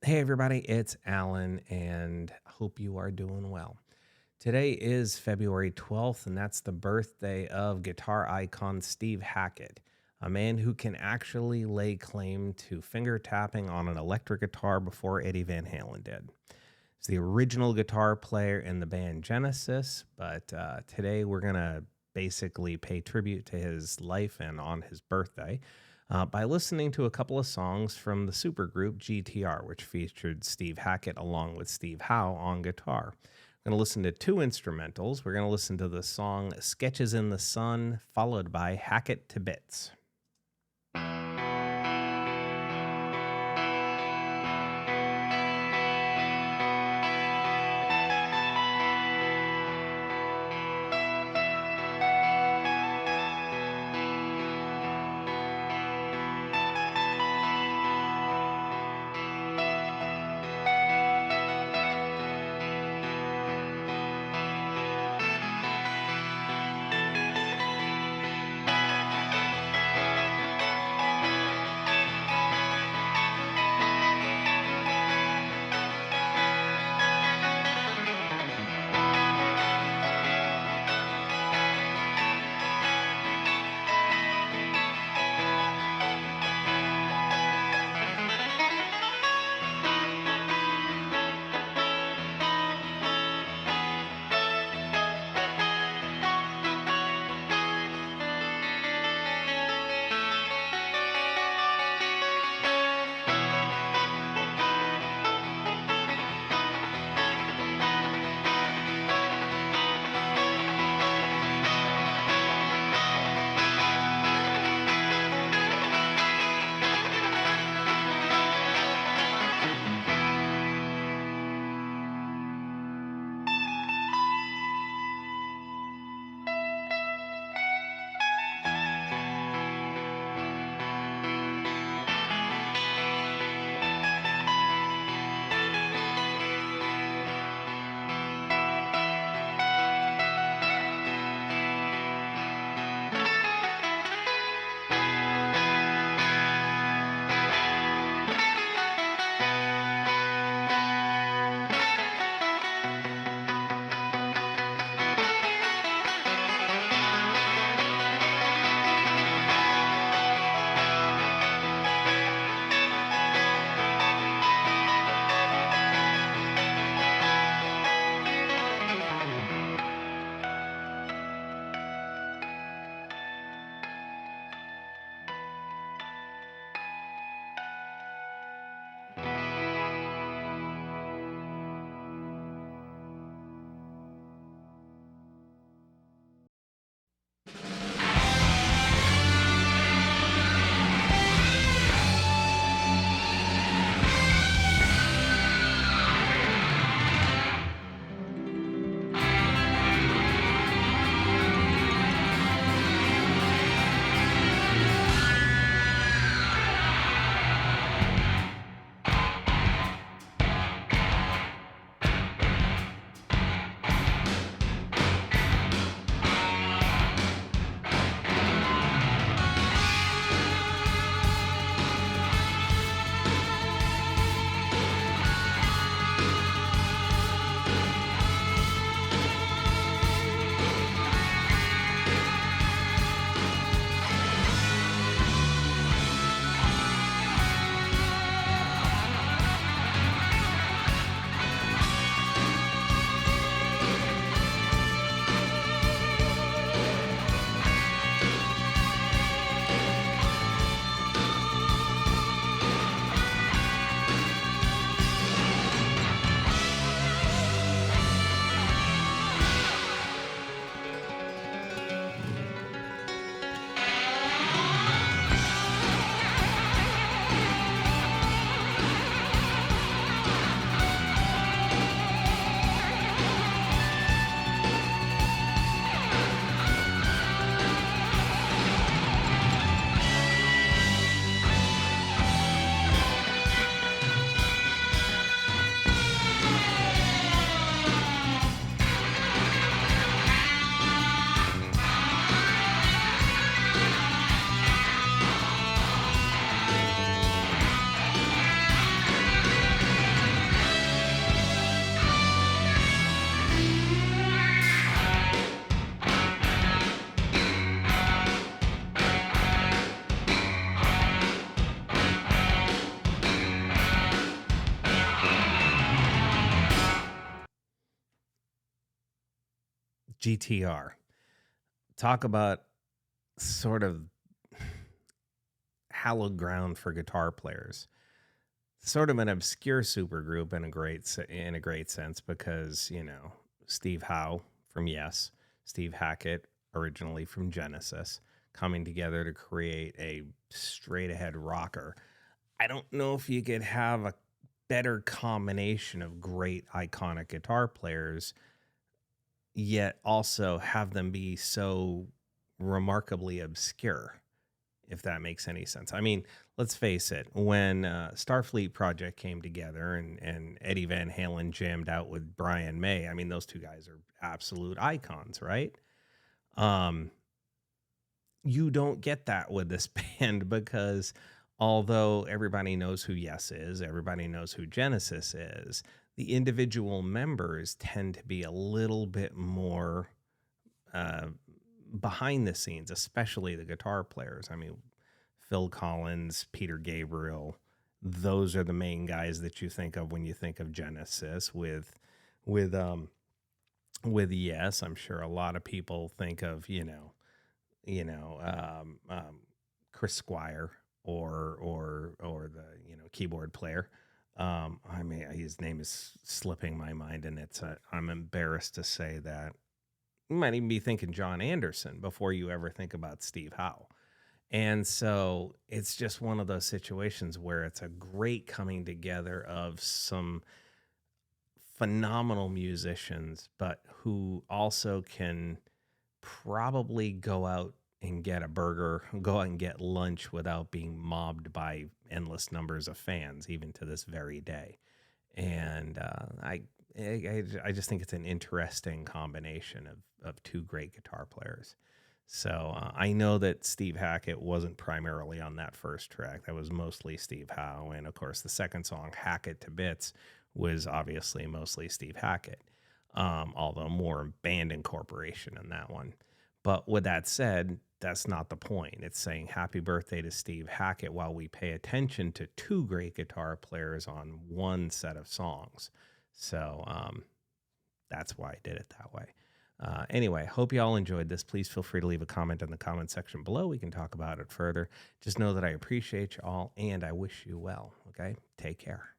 Hey, everybody, it's Alan, and hope you are doing well. Today is February 12th, and that's the birthday of guitar icon Steve Hackett, a man who can actually lay claim to finger tapping on an electric guitar before Eddie Van Halen did. He's the original guitar player in the band Genesis, but today we're going to basically pay tribute to his life and on his birthday by listening to a couple of songs from the supergroup GTR, which featured Steve Hackett along with Steve Howe on guitar. We're going to listen to two instrumentals. We're going to listen to the song Sketches in the Sun, followed by Hackett To Bits. GTR. Talk about sort of hallowed ground for guitar players. Sort of an obscure supergroup in a great sense because, Steve Howe from Yes, Steve Hackett originally from Genesis, coming together to create a straight ahead rocker. I don't know if you could have a better combination of great iconic guitar players, yet also have them be so remarkably obscure, if that makes any sense. I mean, let's face it, when Starfleet Project came together and Eddie Van Halen jammed out with Brian May, I mean, those two guys are absolute icons, right? You don't get that with this band because although everybody knows who Yes is, everybody knows who Genesis is, the individual members tend to be a little bit more uh, behind the scenes, especially the guitar players. I mean, Phil Collins, Peter Gabriel, those are the main guys that you think of when you think of Genesis. With Yes, I'm sure a lot of people think of you know Chris Squire or the keyboard player. I mean, his name is slipping my mind, and I'm embarrassed to say that you might even be thinking John Anderson before you ever think about Steve Howe. And so it's just one of those situations where it's a great coming together of some phenomenal musicians, but who also can probably go out and get a burger, go out and get lunch without being mobbed by endless numbers of fans, even to this very day. And I just think it's an interesting combination of two great guitar players. So I know that Steve Hackett wasn't primarily on that first track. That was mostly Steve Howe. And of course, the second song, Hackett To Bits, was obviously mostly Steve Hackett, although more band incorporation in that one. But with that said, that's not the point. It's saying happy birthday to Steve Hackett while we pay attention to two great guitar players on one set of songs. So that's why I did it that way. Anyway, hope you all enjoyed this. Please feel free to leave a comment in the comment section below. We can talk about it further. Just know that I appreciate you all and I wish you well. Okay? Take care.